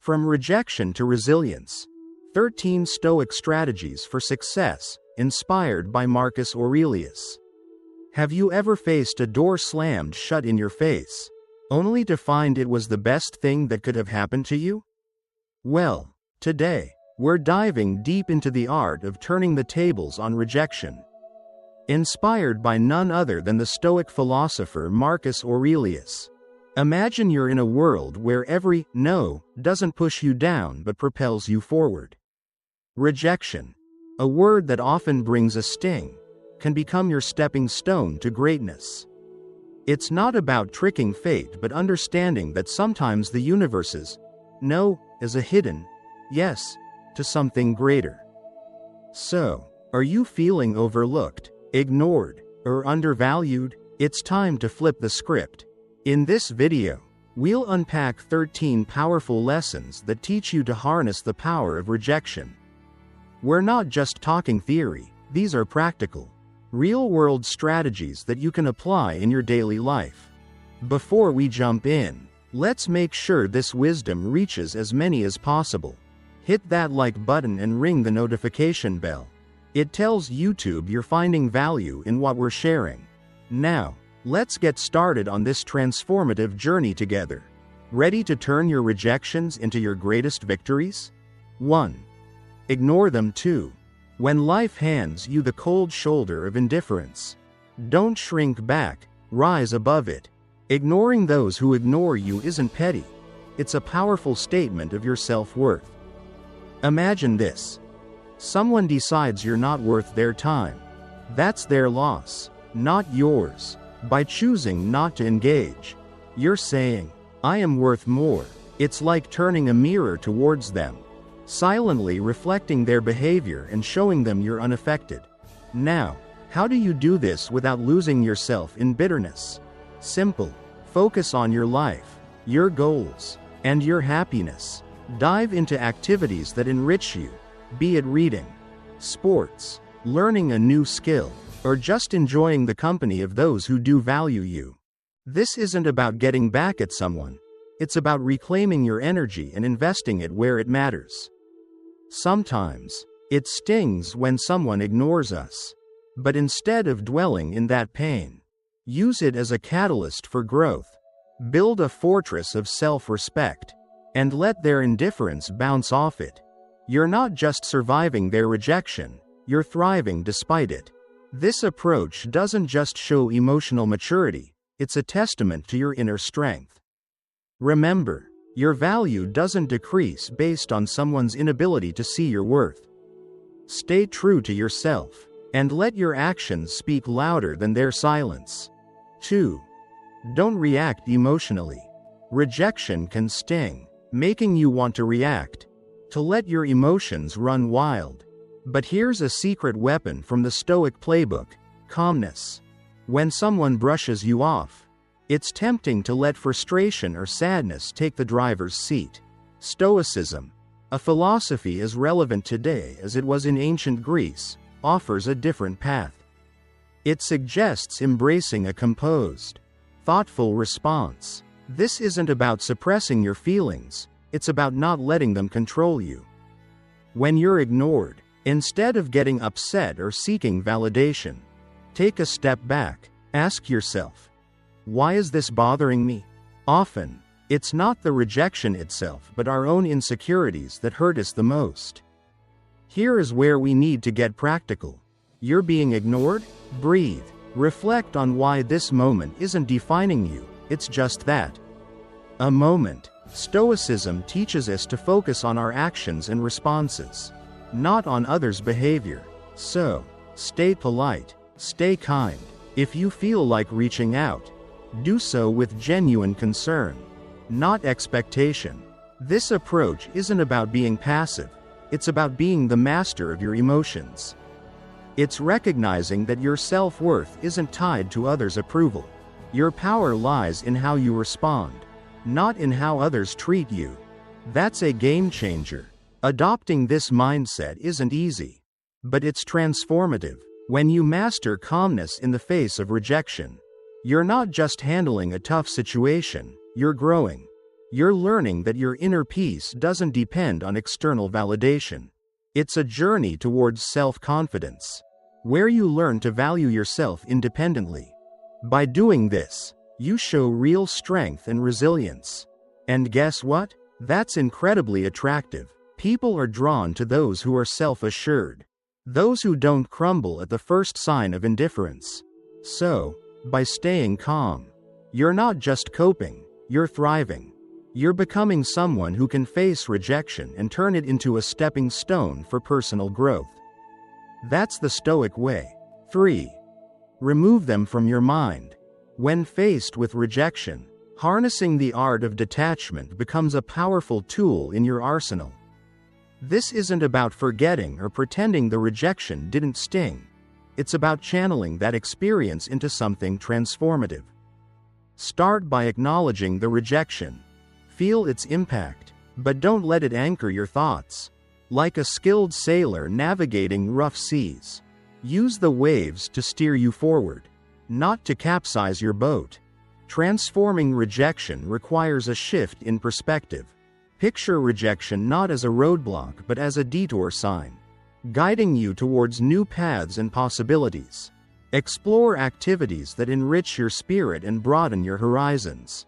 From Rejection to Resilience. 13 Stoic Strategies for Success, inspired by Marcus Aurelius. Have you ever faced a door slammed shut in your face, only to find it was the best thing that could have happened to you? Well, today, we're diving deep into the art of turning the tables on rejection. Inspired by none other than the Stoic philosopher Marcus Aurelius. Imagine you're in a world where every no doesn't push you down but propels you forward. Rejection, a word that often brings a sting, can become your stepping stone to greatness. It's not about tricking fate but understanding that sometimes the universe's no is a hidden yes to something greater. So, are you feeling overlooked, ignored, or undervalued? It's time to flip the script. In this video, we'll unpack 13 powerful lessons that teach you to harness the power of rejection. We're not just talking theory, these are practical, real-world strategies that you can apply in your daily life. Before we jump in, let's make sure this wisdom reaches as many as possible. Hit that like button and ring the notification bell. It tells YouTube you're finding value in what we're sharing. Now, let's get started on this transformative journey together. Ready to turn your rejections into your greatest victories? 1. Ignore them. 2. When life hands you the cold shoulder of indifference, don't shrink back, rise above it. Ignoring those who ignore you isn't petty. It's a powerful statement of your self-worth. Imagine this. Someone decides you're not worth their time. That's their loss, not yours. By choosing not to engage, you're saying, I am worth more. It's like turning a mirror towards them, silently reflecting their behavior and showing them you're unaffected. Now, how do you do this without losing yourself in bitterness? Simple. Focus on your life, your goals, and your happiness. Dive into activities that enrich you, be it reading, sports, learning a new skill, or just enjoying the company of those who do value you. This isn't about getting back at someone. It's about reclaiming your energy and investing it where it matters. Sometimes, it stings when someone ignores us. But instead of dwelling in that pain, use it as a catalyst for growth. Build a fortress of self-respect, and let their indifference bounce off it. You're not just surviving their rejection, you're thriving despite it. This approach doesn't just show emotional maturity, it's a testament to your inner strength. Remember, your value doesn't decrease based on someone's inability to see your worth. Stay true to yourself, and let your actions speak louder than their silence. 2. Don't react emotionally. Rejection can sting, making you want to react, to let your emotions run wild. But here's a secret weapon from the Stoic playbook: calmness. When someone brushes you off, it's tempting to let frustration or sadness take the driver's seat. Stoicism, a philosophy as relevant today as it was in ancient Greece, offers a different path. It suggests embracing a composed, thoughtful response. This isn't about suppressing your feelings, it's about not letting them control you. When you're ignored, instead of getting upset or seeking validation, take a step back. Ask yourself, why is this bothering me? Often, it's not the rejection itself but our own insecurities that hurt us the most. Here is where we need to get practical. You're being ignored? Breathe. Reflect on why this moment isn't defining you, it's just that. A moment. Stoicism teaches us to focus on our actions and responses, not on others' behavior. So, stay polite, stay kind. If you feel like reaching out, do so with genuine concern, not expectation. This approach isn't about being passive, it's about being the master of your emotions. It's recognizing that your self-worth isn't tied to others' approval. Your power lies in how you respond, not in how others treat you. That's a game changer. Adopting this mindset isn't easy, but it's transformative. When you master calmness in the face of rejection, you're not just handling a tough situation, you're growing. You're learning that your inner peace doesn't depend on external validation. It's a journey towards self-confidence, where you learn to value yourself independently. By doing this, you show real strength and resilience. And guess what? That's incredibly attractive. People are drawn to those who are self-assured, those who don't crumble at the first sign of indifference. So, by staying calm, you're not just coping, you're thriving. You're becoming someone who can face rejection and turn it into a stepping stone for personal growth. That's the Stoic way. 3. Remove them from your mind. When faced with rejection, harnessing the art of detachment becomes a powerful tool in your arsenal. This isn't about forgetting or pretending the rejection didn't sting. It's about channeling that experience into something transformative. Start by acknowledging the rejection. Feel its impact, but don't let it anchor your thoughts. Like a skilled sailor navigating rough seas, use the waves to steer you forward, not to capsize your boat. Transforming rejection requires a shift in perspective. Picture rejection not as a roadblock but as a detour sign, guiding you towards new paths and possibilities. Explore activities that enrich your spirit and broaden your horizons.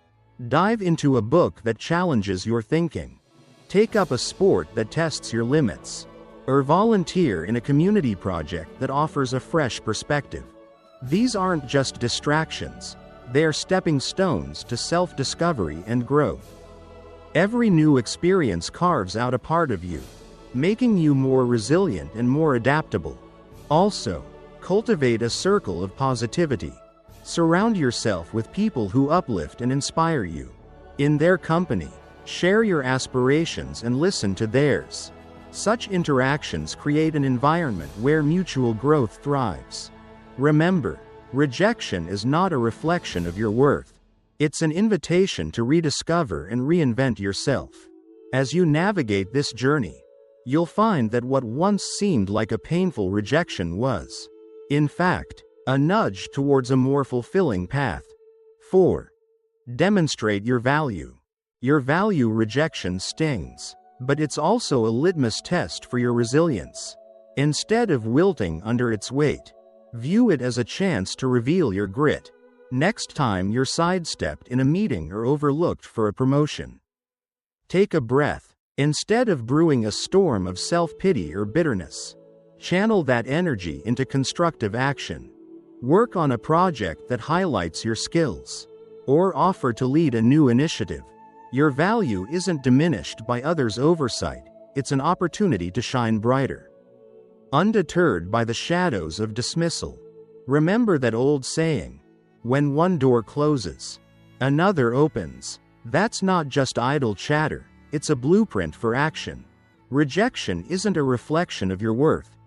Dive into a book that challenges your thinking. Take up a sport that tests your limits. Or volunteer in a community project that offers a fresh perspective. These aren't just distractions, they're stepping stones to self-discovery and growth. Every new experience carves out a part of you, making you more resilient and more adaptable. Also, cultivate a circle of positivity. Surround yourself with people who uplift and inspire you. In their company, share your aspirations and listen to theirs. Such interactions create an environment where mutual growth thrives. Remember, rejection is not a reflection of your worth. It's an invitation to rediscover and reinvent yourself. As you navigate this journey, you'll find that what once seemed like a painful rejection was, in fact, a nudge towards a more fulfilling path. 4. Demonstrate your value. Your value rejection stings, but it's also a litmus test for your resilience. Instead of wilting under its weight, view it as a chance to reveal your grit. Next time you're sidestepped in a meeting or overlooked for a promotion, take a breath. Instead of brewing a storm of self-pity or bitterness, channel that energy into constructive action. Work on a project that highlights your skills, or offer to lead a new initiative. Your value isn't diminished by others' oversight, it's an opportunity to shine brighter. Undeterred by the shadows of dismissal, remember that old saying, when one door closes, another opens. That's not just idle chatter, it's a blueprint for action. Rejection isn't a reflection of your worth,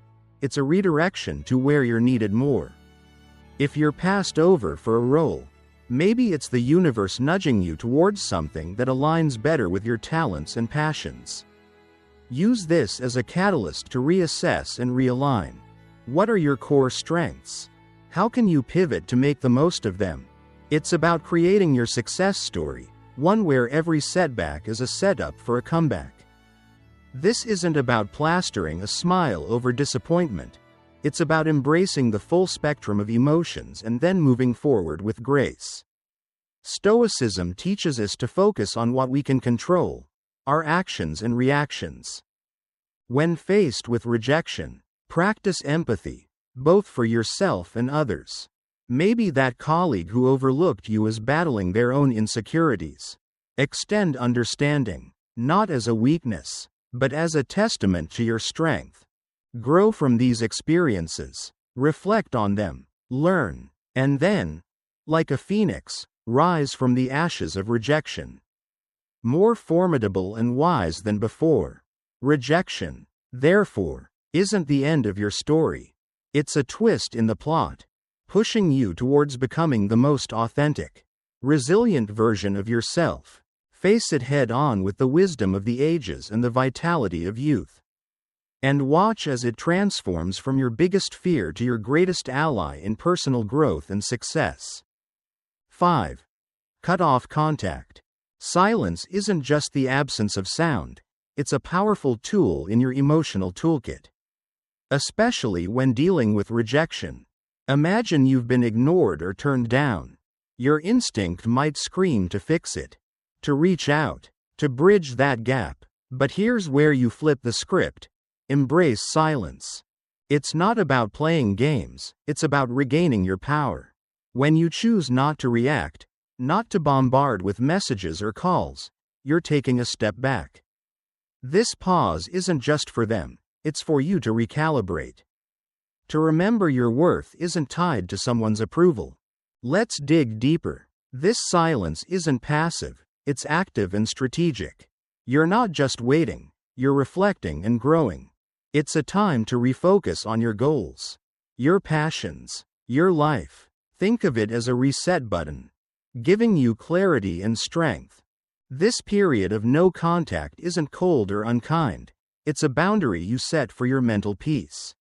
it's a redirection to where you're needed more. If you're passed over for a role, maybe it's the universe nudging you towards something that aligns better with your talents and passions. Use this as a catalyst to reassess and realign. What are your core strengths? How can you pivot to make the most of them? It's about creating your success story, one where every setback is a setup for a comeback. This isn't about plastering a smile over disappointment. It's about embracing the full spectrum of emotions and then moving forward with grace. Stoicism teaches us to focus on what we can control, our actions and reactions. When faced with rejection, practice empathy, both for yourself and others. Maybe that colleague who overlooked you is battling their own insecurities. Extend understanding, not as a weakness, but as a testament to your strength. Grow from these experiences, reflect on them, learn, and then, like a phoenix, rise from the ashes of rejection. More formidable and wise than before. Rejection, therefore, isn't the end of your story. It's a twist in the plot, pushing you towards becoming the most authentic, resilient version of yourself. Face it head on with the wisdom of the ages and the vitality of youth. And watch as it transforms from your biggest fear to your greatest ally in personal growth and success. 5. Cut off contact. Silence isn't just the absence of sound, it's a powerful tool in your emotional toolkit. Especially when dealing with rejection. Imagine you've been ignored or turned down. Your instinct might scream to fix it, to reach out, to bridge that gap. But here's where you flip the script. Embrace silence. It's not about playing games, it's about regaining your power. When you choose not to react, not to bombard with messages or calls, you're taking a step back. This pause isn't just for them, it's for you to recalibrate. To remember your worth isn't tied to someone's approval. Let's dig deeper. This silence isn't passive, it's active and strategic. You're not just waiting, you're reflecting and growing. It's a time to refocus on your goals, your passions, your life. Think of it as a reset button, giving you clarity and strength. This period of no contact isn't cold or unkind, it's a boundary you set for your mental peace.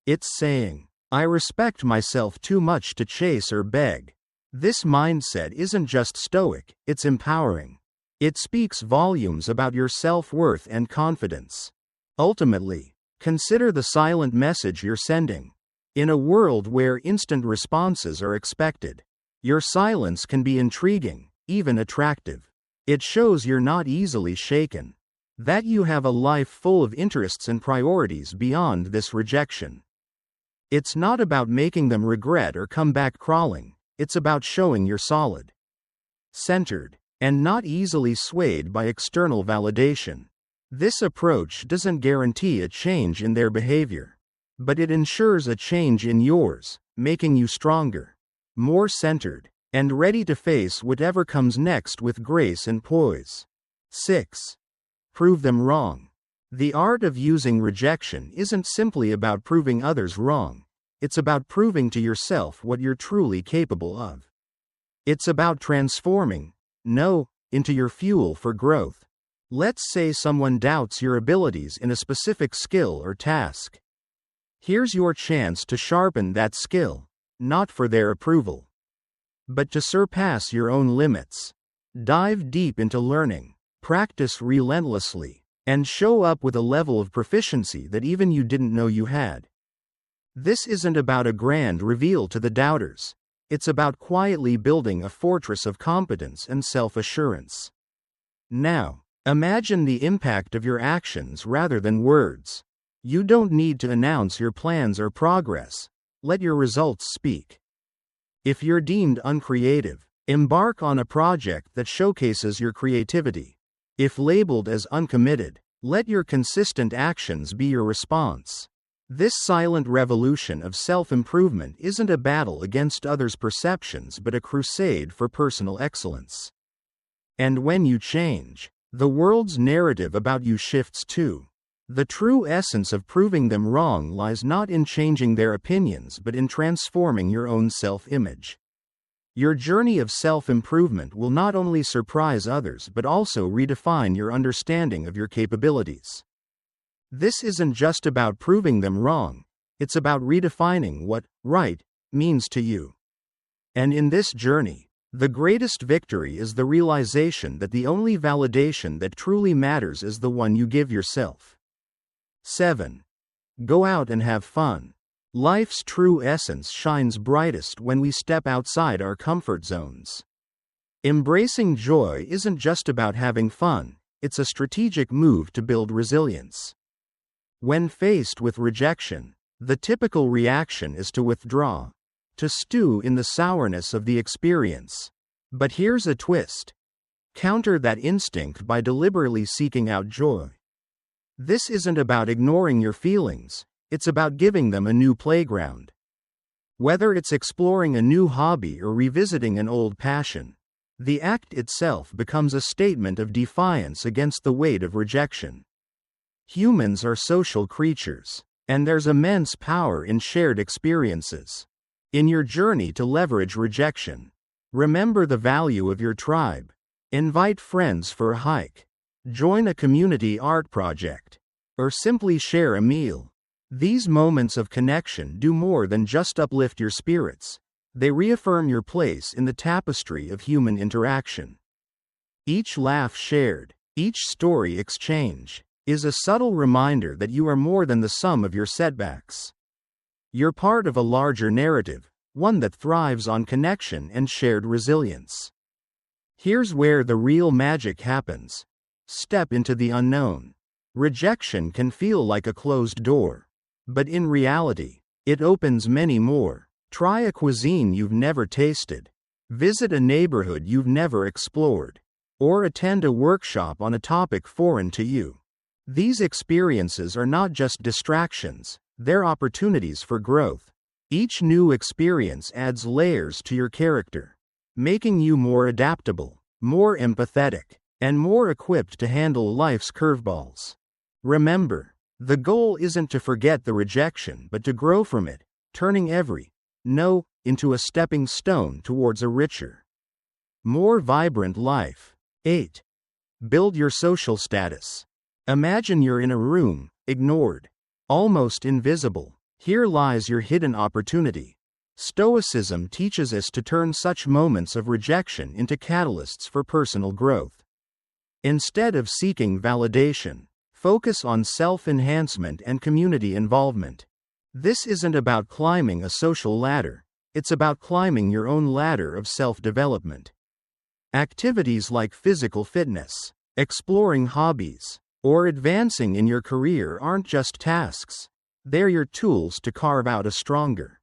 It's saying, I respect myself too much to chase or beg. This mindset isn't just stoic, it's empowering. It speaks volumes about your self-worth and confidence. Ultimately, consider the silent message you're sending. In a world where instant responses are expected, your silence can be intriguing, even attractive. It shows you're not easily shaken, that you have a life full of interests and priorities beyond this rejection. It's not about making them regret or come back crawling, it's about showing you're solid, centered, and not easily swayed by external validation. This approach doesn't guarantee a change in their behavior, but it ensures a change in yours, making you stronger, more centered, and ready to face whatever comes next with grace and poise. 6. Prove them wrong. The art of using rejection isn't simply about proving others wrong, it's about proving to yourself what you're truly capable of. It's about transforming no into your fuel for growth. Let's say someone doubts your abilities in a specific skill or task. Here's your chance to sharpen that skill, not for their approval, but to surpass your own limits. Dive deep into learning, practice relentlessly, and show up with a level of proficiency that even you didn't know you had. This isn't about a grand reveal to the doubters. It's about quietly building a fortress of competence and self-assurance. Now, imagine the impact of your actions rather than words. You don't need to announce your plans or progress. Let your results speak. If you're deemed uncreative, embark on a project that showcases your creativity. If labeled as uncommitted, let your consistent actions be your response. This silent revolution of self-improvement isn't a battle against others' perceptions but a crusade for personal excellence. And when you change, the world's narrative about you shifts too. The true essence of proving them wrong lies not in changing their opinions but in transforming your own self-image. Your journey of self-improvement will not only surprise others but also redefine your understanding of your capabilities. This isn't just about proving them wrong, it's about redefining what right means to you. And in this journey, the greatest victory is the realization that the only validation that truly matters is the one you give yourself. 7. Go out and have fun. Life's true essence shines brightest when we step outside our comfort zones. Embracing joy isn't just about having fun, it's a strategic move to build resilience. When faced with rejection, the typical reaction is to withdraw, to stew in the sourness of the experience. But here's a twist. Counter that instinct by deliberately seeking out joy. This isn't about ignoring your feelings, it's about giving them a new playground. Whether it's exploring a new hobby or revisiting an old passion, the act itself becomes a statement of defiance against the weight of rejection. Humans are social creatures, and there's immense power in shared experiences. In your journey to leverage rejection, remember the value of your tribe. Invite friends for a hike, join a community art project, or simply share a meal. These moments of connection do more than just uplift your spirits. They reaffirm your place in the tapestry of human interaction. Each laugh shared, each story exchanged, is a subtle reminder that you are more than the sum of your setbacks. You're part of a larger narrative, one that thrives on connection and shared resilience. Here's where the real magic happens. Step into the unknown. Rejection can feel like a closed door. But in reality, it opens many more. Try a cuisine you've never tasted. Visit a neighborhood you've never explored. Or attend a workshop on a topic foreign to you. These experiences are not just distractions, they're opportunities for growth. Each new experience adds layers to your character, making you more adaptable, more empathetic, and more equipped to handle life's curveballs. Remember, the goal isn't to forget the rejection but to grow from it, turning every no into a stepping stone towards a richer, more vibrant life. 8. Build your social status. Imagine you're in a room, ignored, almost invisible. Here lies your hidden opportunity. Stoicism teaches us to turn such moments of rejection into catalysts for personal growth. Instead of seeking validation, focus on self-enhancement and community involvement. This isn't about climbing a social ladder, it's about climbing your own ladder of self-development. Activities like physical fitness, exploring hobbies, or advancing in your career aren't just tasks. They're your tools to carve out a stronger,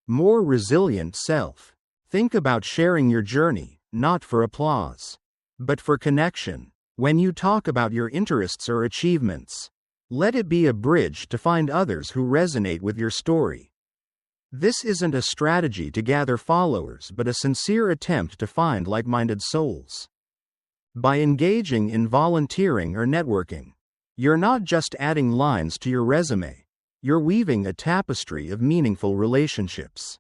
more resilient self. Think about sharing your journey, not for applause, but for connection. When you talk about your interests or achievements, let it be a bridge to find others who resonate with your story. This isn't a strategy to gather followers but a sincere attempt to find like-minded souls. By engaging in volunteering or networking, you're not just adding lines to your resume, you're weaving a tapestry of meaningful relationships.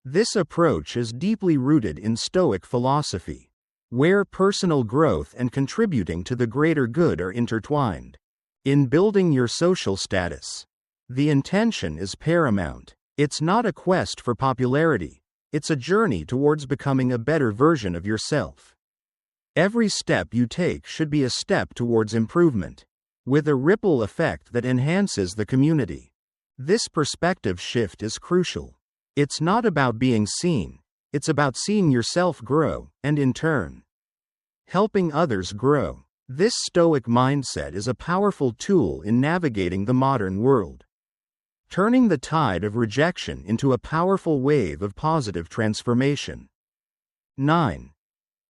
This approach is deeply rooted in Stoic philosophy, where personal growth and contributing to the greater good are intertwined. In building your social status, the intention is paramount. It's not a quest for popularity, it's a journey towards becoming a better version of yourself. Every step you take should be a step towards improvement, with a ripple effect that enhances the community. This perspective shift is crucial. It's not about being seen, it's about seeing yourself grow, and in turn, helping others grow. This Stoic mindset is a powerful tool in navigating the modern world, turning the tide of rejection into a powerful wave of positive transformation. 9.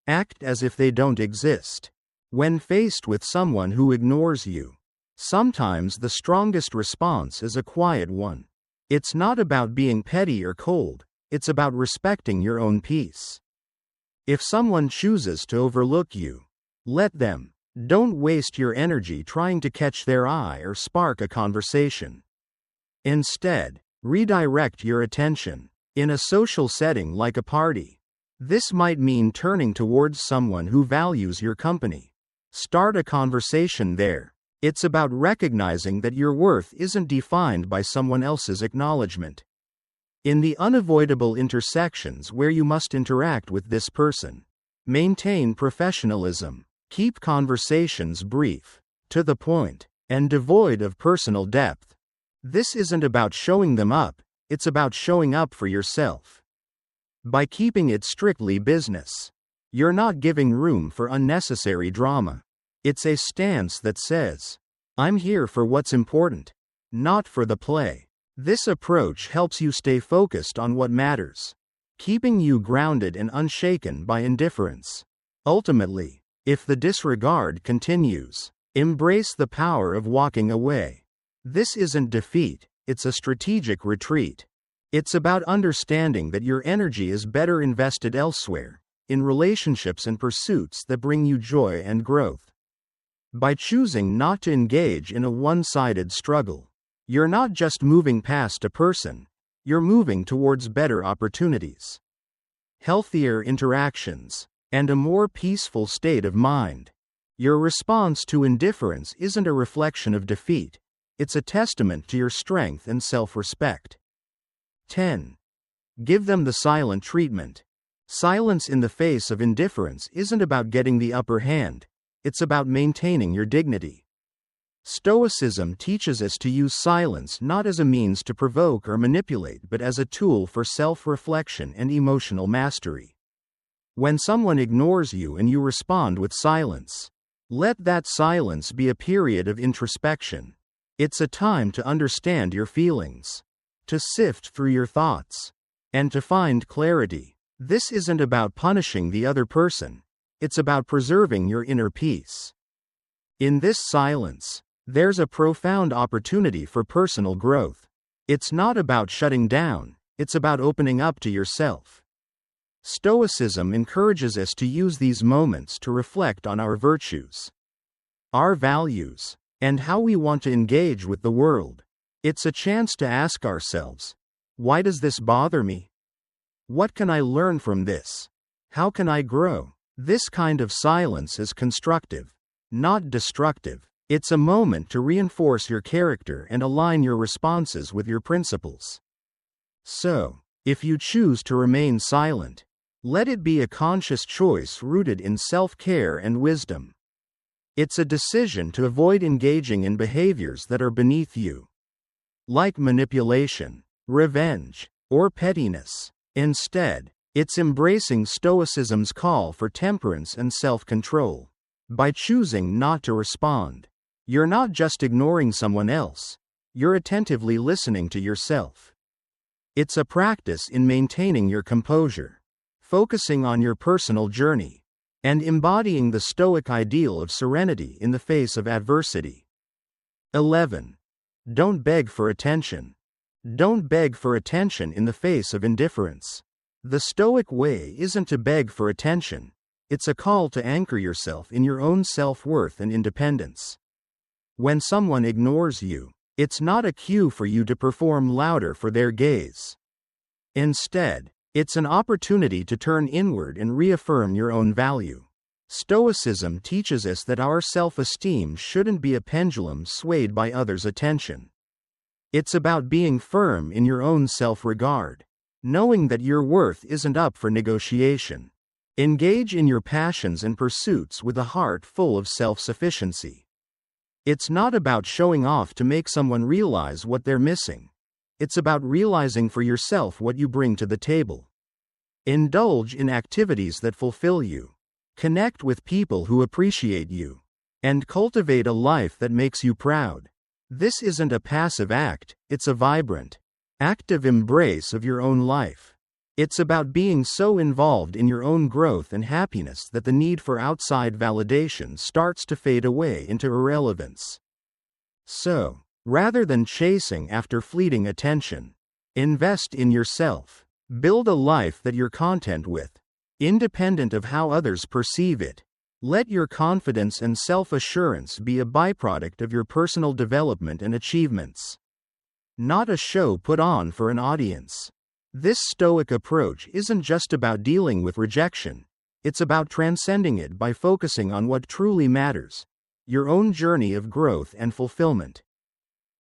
Act as if they don't exist. When faced with someone who ignores you, sometimes the strongest response is a quiet one. It's not about being petty or cold, it's about respecting your own peace. If someone chooses to overlook you, let them. Don't waste your energy trying to catch their eye or spark a conversation. Instead, redirect your attention. In a social setting like a party, this might mean turning towards someone who values your company. Start a conversation there. It's about recognizing that your worth isn't defined by someone else's acknowledgement. In the unavoidable intersections where you must interact with this person, maintain professionalism. Keep conversations brief, to the point, and devoid of personal depth. This isn't about showing them up, it's about showing up for yourself. By keeping it strictly business, you're not giving room for unnecessary drama. It's a stance that says, I'm here for what's important, not for the play. This approach helps you stay focused on what matters, keeping you grounded and unshaken by indifference. Ultimately, if the disregard continues, embrace the power of walking away. This isn't defeat, it's a strategic retreat. It's about understanding that your energy is better invested elsewhere, in relationships and pursuits that bring you joy and growth. By choosing not to engage in a one-sided struggle, you're not just moving past a person, you're moving towards better opportunities, healthier interactions, and a more peaceful state of mind. Your response to indifference isn't a reflection of defeat, it's a testament to your strength and self-respect. 10. Give them the silent treatment. Silence in the face of indifference isn't about getting the upper hand, it's about maintaining your dignity. Stoicism teaches us to use silence not as a means to provoke or manipulate but as a tool for self-reflection and emotional mastery. When someone ignores you and you respond with silence, let that silence be a period of introspection. It's a time to understand your feelings, to sift through your thoughts, and to find clarity. This isn't about punishing the other person, it's about preserving your inner peace. In this silence, there's a profound opportunity for personal growth. It's not about shutting down, it's about opening up to yourself. Stoicism encourages us to use these moments to reflect on our virtues, our values, and how we want to engage with the world. It's a chance to ask ourselves, why does this bother me? What can I learn from this? How can I grow? This kind of silence is constructive, not destructive. It's a moment to reinforce your character and align your responses with your principles. So, if you choose to remain silent, let it be a conscious choice rooted in self-care and wisdom. It's a decision to avoid engaging in behaviors that are beneath you, like manipulation, revenge, or pettiness. Instead, it's embracing Stoicism's call for temperance and self-control. By choosing not to respond, you're not just ignoring someone else, you're attentively listening to yourself. It's a practice in maintaining your composure, focusing on your personal journey, and embodying the Stoic ideal of serenity in the face of adversity. 11. Don't beg for attention. Don't beg for attention in the face of indifference. The Stoic way isn't to beg for attention, it's a call to anchor yourself in your own self-worth and independence. When someone ignores you, it's not a cue for you to perform louder for their gaze. Instead, it's an opportunity to turn inward and reaffirm your own value. Stoicism teaches us that our self-esteem shouldn't be a pendulum swayed by others' attention. It's about being firm in your own self-regard, knowing that your worth isn't up for negotiation. Engage in your passions and pursuits with a heart full of self-sufficiency. It's not about showing off to make someone realize what they're missing. It's about realizing for yourself what you bring to the table. Indulge in activities that fulfill you. Connect with people who appreciate you. And cultivate a life that makes you proud. This isn't a passive act, it's a vibrant, active embrace of your own life. It's about being so involved in your own growth and happiness that the need for outside validation starts to fade away into irrelevance. So, rather than chasing after fleeting attention, invest in yourself. Build a life that you're content with, independent of how others perceive it. Let your confidence and self-assurance be a byproduct of your personal development and achievements, not a show put on for an audience. This Stoic approach isn't just about dealing with rejection, it's about transcending it by focusing on what truly matters, your own journey of growth and fulfillment.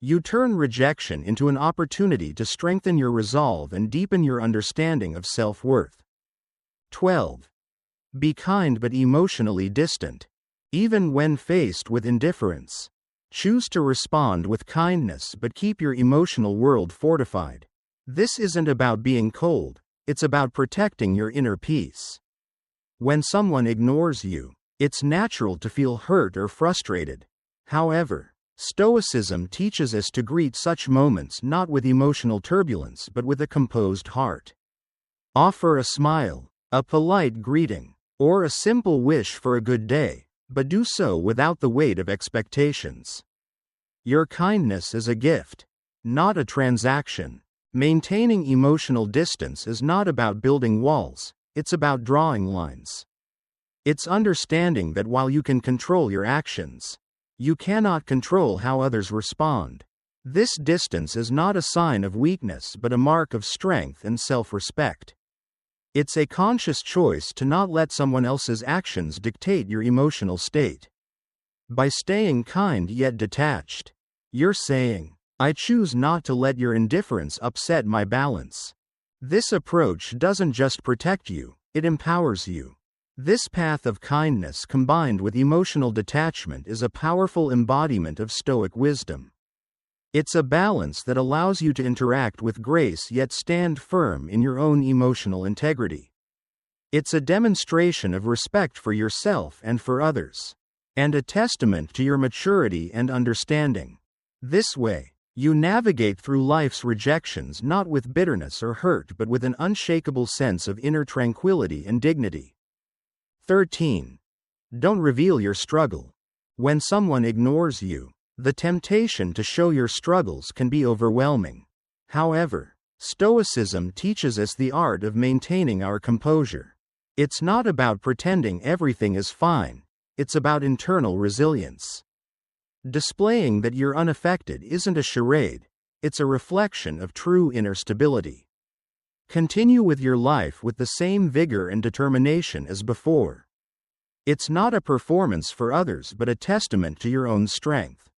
You turn rejection into an opportunity to strengthen your resolve and deepen your understanding of self-worth. 12. Be kind but emotionally distant. Even when faced with indifference, choose to respond with kindness but keep your emotional world fortified. This isn't about being cold, it's about protecting your inner peace. When someone ignores you, it's natural to feel hurt or frustrated. However, Stoicism teaches us to greet such moments not with emotional turbulence but with a composed heart. Offer a smile, a polite greeting, or a simple wish for a good day, but do so without the weight of expectations. Your kindness is a gift, not a transaction. Maintaining emotional distance is not about building walls, it's about drawing lines. It's understanding that while you can control your actions, you cannot control how others respond. This distance is not a sign of weakness but a mark of strength and self-respect. It's a conscious choice to not let someone else's actions dictate your emotional state. By staying kind yet detached, you're saying, I choose not to let your indifference upset my balance. This approach doesn't just protect you, It empowers you. This path of kindness combined with emotional detachment is a powerful embodiment of Stoic wisdom. It's a balance that allows you to interact with grace yet stand firm in your own emotional integrity. It's a demonstration of respect for yourself and for others, and a testament to your maturity and understanding. This way, you navigate through life's rejections not with bitterness or hurt but with an unshakable sense of inner tranquility and dignity. 13. Don't reveal your struggle. When someone ignores you, the temptation to show your struggles can be overwhelming. However, Stoicism teaches us the art of maintaining our composure. It's not about pretending everything is fine, it's about internal resilience. Displaying that you're unaffected isn't a charade, it's a reflection of true inner stability. Continue with your life with the same vigor and determination as before. It's not a performance for others but a testament to your own strength.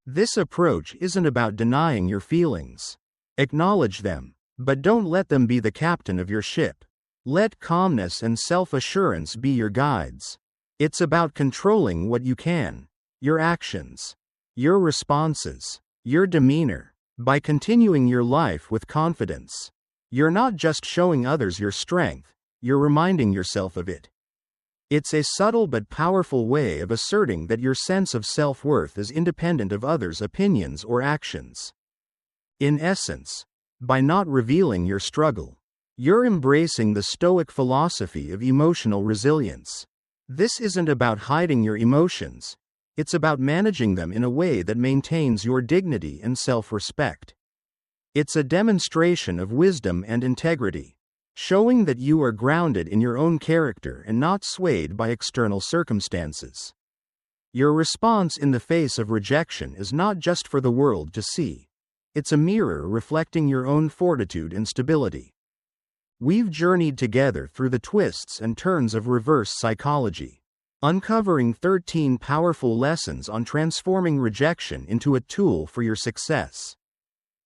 This approach isn't about denying your feelings. Acknowledge them, but don't let them be the captain of your ship. Let calmness and self-assurance be your guides. It's about controlling what you can. Your actions, your responses, your demeanor. By continuing your life with confidence, you're not just showing others your strength, you're reminding yourself of it. It's a subtle but powerful way of asserting that your sense of self-worth is independent of others' opinions or actions. In essence, by not revealing your struggle, you're embracing the Stoic philosophy of emotional resilience. This isn't about hiding your emotions. It's about managing them in a way that maintains your dignity and self-respect. It's a demonstration of wisdom and integrity, showing that you are grounded in your own character and not swayed by external circumstances. Your response in the face of rejection is not just for the world to see. It's a mirror reflecting your own fortitude and stability. We've journeyed together through the twists and turns of reverse psychology, uncovering 13 powerful lessons on transforming rejection into a tool for your success.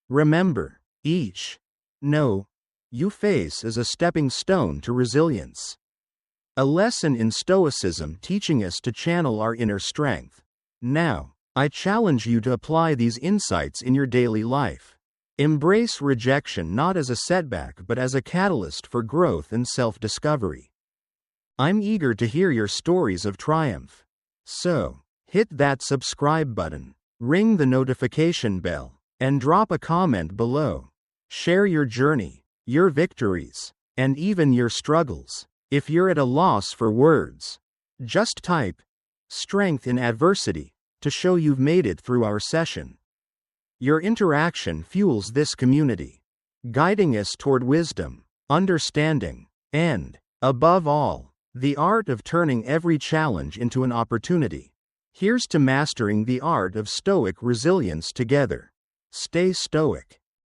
Remember, each no you face is a stepping stone to resilience. A lesson in Stoicism teaching us to channel our inner strength. Now, I challenge you to apply these insights in your daily life. Embrace rejection not as a setback but as a catalyst for growth and self-discovery. I'm eager to hear your stories of triumph. So, hit that subscribe button, ring the notification bell, and drop a comment below. Share your journey, your victories, and even your struggles. If you're at a loss for words, just type "strength in adversity" to show you've made it through our session. Your interaction fuels this community, guiding us toward wisdom, understanding, and, above all, the art of turning every challenge into an opportunity. Here's to mastering the art of Stoic resilience together. Stay Stoic.